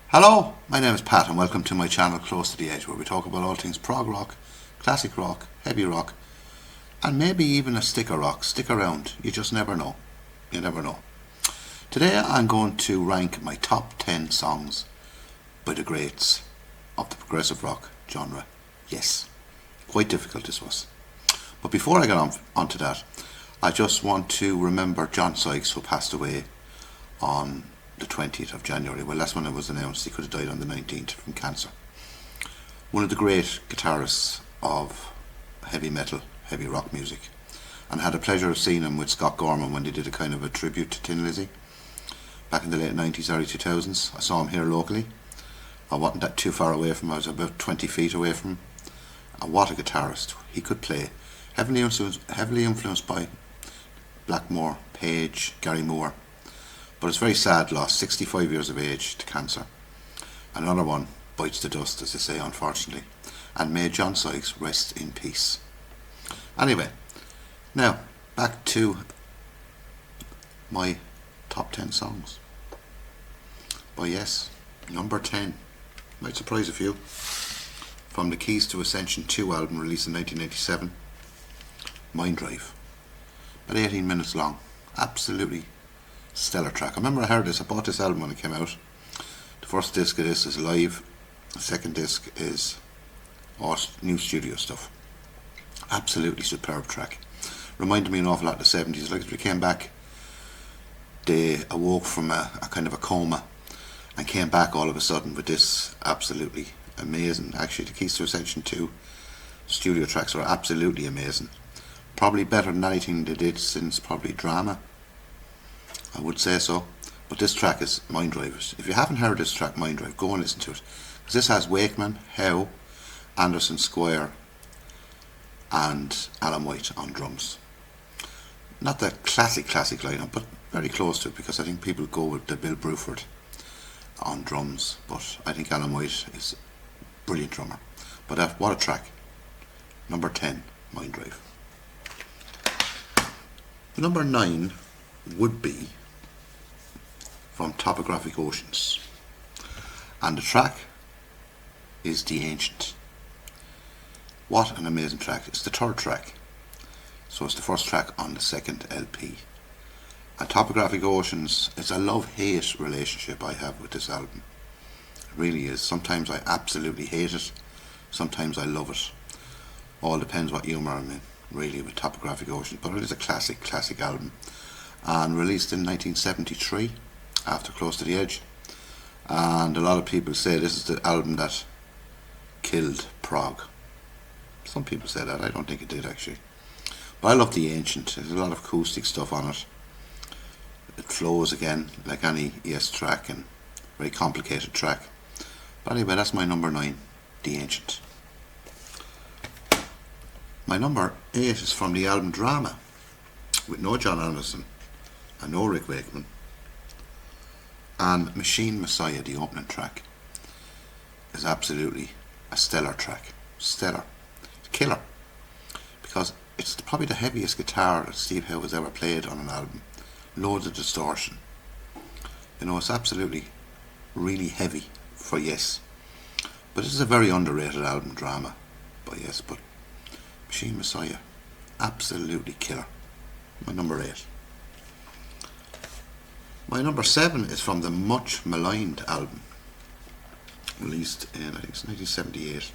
Hello, my name is Pat and welcome to my channel Close to the Edge, where we talk about all things prog rock, classic rock, heavy rock, and maybe even a sticker rock. Stick around, you just never know. You never know. Today I'm going to rank my top 10 songs by the greats of the progressive rock genre. Yes, quite difficult this was. But before I get on to that, I just want to remember John Sykes, who passed away on the 20th of January. Well, that's when it was announced. He could have died on the 19th from cancer. One of the great guitarists of heavy metal, heavy rock music, and had the pleasure of seeing him with Scott Gorman when they did a kind of a tribute to Tin Lizzy back in the late 90s, early 2000s. I saw him here locally. I wasn't that too far away from him. I was about 20 feet away from him. And what a guitarist. He could play. Heavily influenced by Blackmore, Page, Gary Moore. But it's very sad loss, 65 years of age to cancer. Another one bites the dust, as they say, unfortunately. And may John Sykes rest in peace. Anyway, now back to my top 10 songs. But yes, number 10, might surprise a few, from the Keys to Ascension 2 album released in 1987, Mind Drive. About 18 minutes long, absolutely stellar track. I remember I heard this, I bought this album when it came out. The first disc of this is live, the second disc is all new studio stuff. Absolutely superb track. Reminded me an awful lot of the 70s, like as we came back, they awoke from a kind of a coma and came back all of a sudden with this absolutely amazing. Actually, the Keys to Ascension 2 studio tracks are absolutely amazing. Probably better than anything they did since probably Drama, I would say so. But this track is Mind Drive. If you haven't heard this track, Mind Drive, go and listen to it. Because this has Wakeman, Howe, Anderson, Squire and Alan White on drums. Not the classic lineup, but very close to it, because I think people go with the Bill Bruford on drums, but I think Alan White is a brilliant drummer. But what a track. Number 10, Mind Drive. Number 9 would be from Topographic Oceans, and the track is The Ancient. What an amazing track. It's the third track, so it's the first track on the second LP. And Topographic Oceans is a love-hate relationship I have with this album. It really is. Sometimes I absolutely hate it, sometimes I love it. All depends what humour I'm in, really, with Topographic Oceans. But it is a classic album, and released in 1973 after Close to the Edge. And a lot of people say this is the album that killed prog. Some people say that. I don't think it did, actually. But I love The Ancient. There's a lot of acoustic stuff on it. It flows again like any ES track, and very complicated track. But anyway, that's my number 9, The Ancient. My number 8 is from the album Drama, with no John Anderson and no Rick Wakeman, and Machine Messiah, the opening track, is absolutely a stellar track. Stellar. It's killer. Because it's probably the heaviest guitar that Steve Howe has ever played on an album. Loads of distortion. You know, it's absolutely really heavy for Yes. But this is a very underrated album, Drama, by Yes. But Machine Messiah, absolutely killer. My number 8. My number 7 is from the much maligned album, released in, I think it's 1978,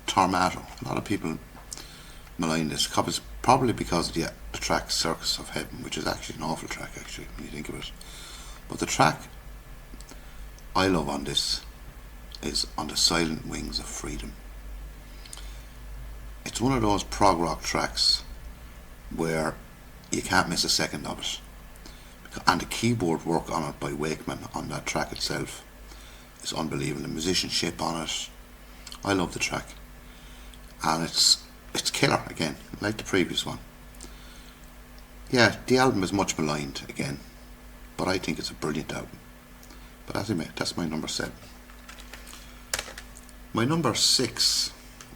Tormato. A lot of people malign this, probably because of the track Circus of Heaven, which is actually an awful track, actually, when you think of it. But the track I love on this is On the Silent Wings of Freedom. It's one of those prog rock tracks where you can't miss a second of it. And the keyboard work on it by Wakeman on that track itself is unbelievable. The musicianship on it, I love the track. And it's killer again, like the previous one. Yeah, the album is much maligned again, but I think it's a brilliant album. But anyway, that's my number 7. My number 6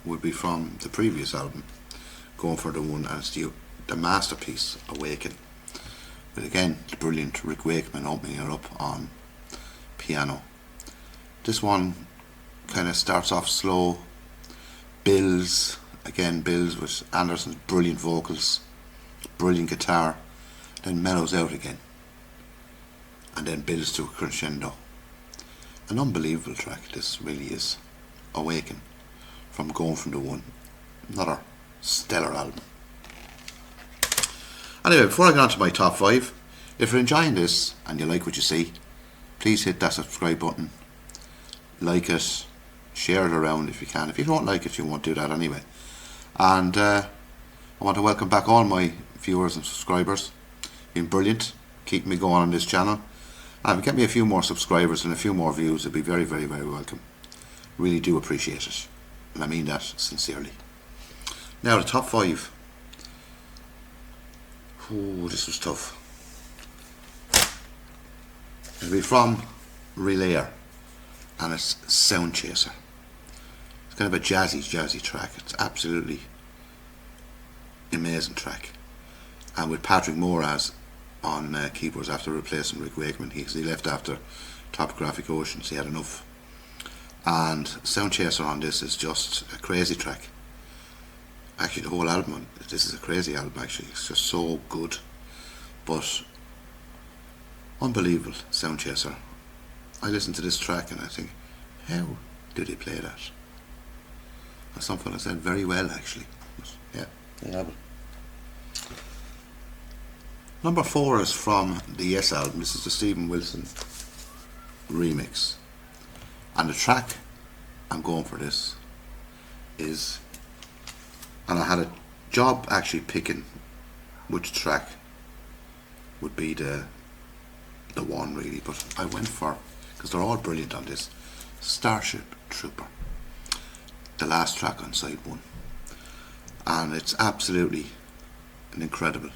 would be from the previous album, Going for the One, and it's the masterpiece, Awaken. But again, the brilliant Rick Wakeman opening it up on piano. This one kind of starts off slow, builds with Anderson's brilliant vocals, brilliant guitar, then mellows out again, and then builds to a crescendo. An unbelievable track this really is. Awaken, from Going From The One. Another stellar album. Anyway, before I get on to my top 5, if you're enjoying this and you like what you see, please hit that subscribe button, like it, share it around if you can. If you don't like it, you won't do that anyway. And I want to welcome back all my viewers and subscribers. You've been brilliant, keeping me going on this channel. And if you get me a few more subscribers and a few more views, it'd be very, very, very welcome. Really do appreciate it, and I mean that sincerely. Now the top 5. Ooh, this was tough. It'll be from Relayer, and it's Sound Chaser. It's kind of a jazzy track. It's absolutely amazing track. And with Patrick Moore as on keyboards after replacing Rick Wakeman. He left after Topographic Oceans. He had enough. And Sound Chaser on this is just a crazy track. Actually, the whole album, this is a crazy album actually. It's just so good. But unbelievable, Sound Chaser. I listen to this track and I think, how do they play that? That's something I said very well actually. But yeah, they have it. Number 4 is from the Yes album. This is the Stephen Wilson remix. And the track I'm going for this is, and I had a job actually picking which track would be the one really, but I went for, because they're all brilliant on this, Starship Trooper, the last track on side 1. And it's absolutely an incredible,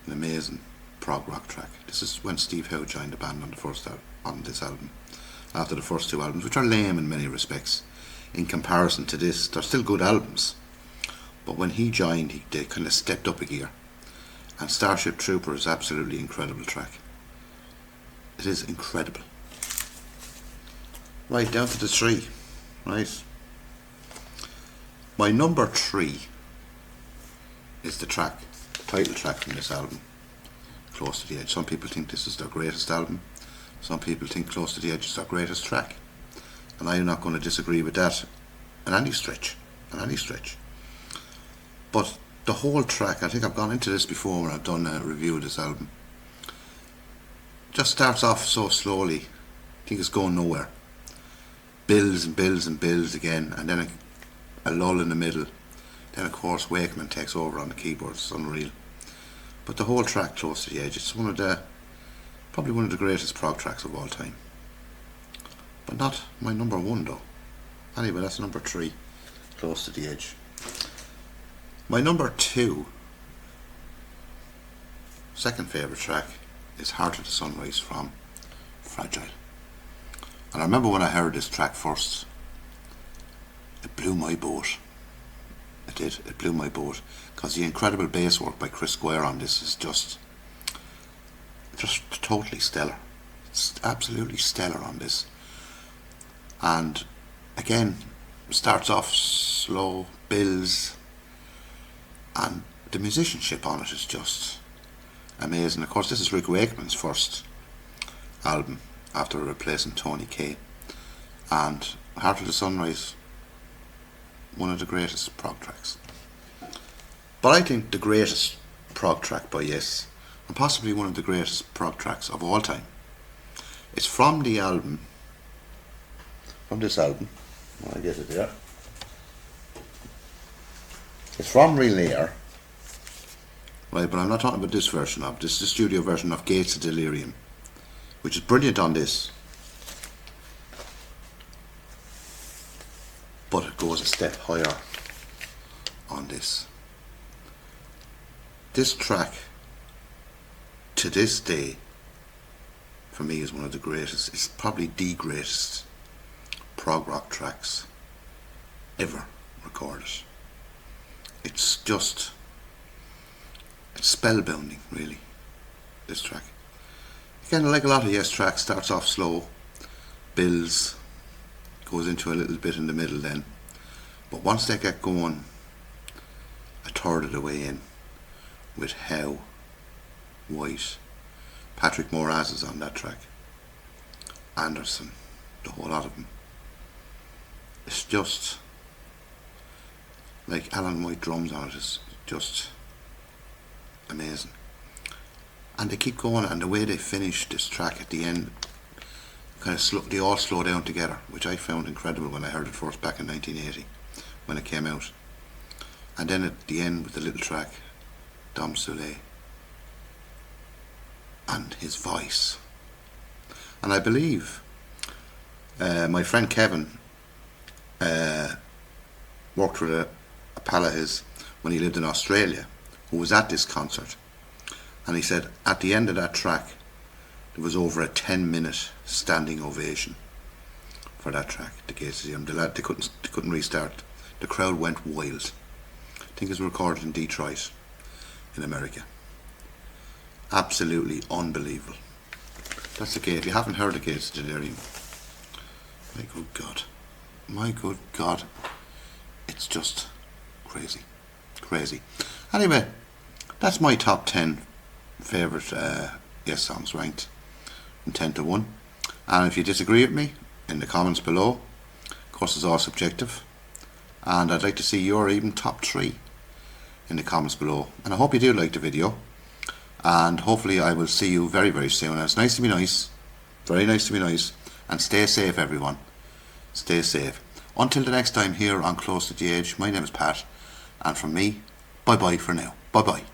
an amazing prog rock track. This is when Steve Howe joined the band on this album, after the first 2 albums, which are lame in many respects in comparison to this. They're still good albums, but when he joined, they kind of stepped up a gear. And Starship Trooper is absolutely incredible track. It is incredible. Right, down to the 3. Right, my number 3 is the title track from this album, Close to the Edge. Some people think this is their greatest album. Some people think Close to the Edge is their greatest track. And I'm not going to disagree with that in any stretch. But the whole track, I think I've gone into this before when I've done a review of this album, just starts off so slowly. I think it's going nowhere. Builds and builds and builds again, and then a lull in the middle. Then of course Wakeman takes over on the keyboards. It's unreal. But the whole track, Close to the Edge, it's probably one of the greatest prog tracks of all time. But not my number 1 though. Anyway, that's number 3, Close to the Edge. My number 2, second favourite track, is Heart of the Sunrise from Fragile. And I remember when I heard this track first, it blew my boat. It blew my boat, because the incredible bass work by Chris Squire on this is just totally stellar. It's absolutely stellar on this. And again, starts off slow, builds, and the musicianship on it is just amazing. Of course, this is Rick Wakeman's first album after replacing Tony Kaye, and Heart of the Sunrise, one of the greatest prog tracks. But I think the greatest prog track by Yes, and possibly one of the greatest prog tracks of all time, it's from the album, from this album. I get it there. It's from Relayer, right? But I'm not talking about this version of. This is the studio version of Gates of Delirium, which is brilliant on this. But it goes a step higher on this. This track, to this day, for me is one of the greatest. It's probably the greatest prog rock tracks ever recorded. It's spellbinding, really, this track. Again, like a lot of Yes tracks, starts off slow, builds, goes into a little bit in the middle then. But once they get going a third of the way in with How, White, Patrick Moraz is on that track, Anderson, the whole lot of them. It's just like Alan White drums on it is just amazing. And they keep going, and the way they finish this track at the end, kind of they all slow down together, which I found incredible when I heard it first back in 1980 when it came out. And then at the end with the little track, Dom Soleil and his voice. And I believe my friend Kevin worked with a pal of his when he lived in Australia, who was at this concert, and he said at the end of that track there was over a 10-minute standing ovation for that track. The Gates Museum, they couldn't restart. The crowd went wild. I think it was recorded in Detroit in America. Absolutely unbelievable. That's the Gate. If you haven't heard the Gates Delirium, my good God, it's just crazy. Anyway, that's my top 10 favourite Yes songs, ranked from 10 to 1. And if you disagree with me, in the comments below. Of course, it's all subjective, and I'd like to see your even top 3 in the comments below. And I hope you do like the video, and hopefully I will see you very, very soon. And it's nice to be nice, very nice to be nice, and stay safe, everyone. Stay safe. Until the next time here on Close to the Edge, my name is Pat, and from me, bye bye for now. Bye bye.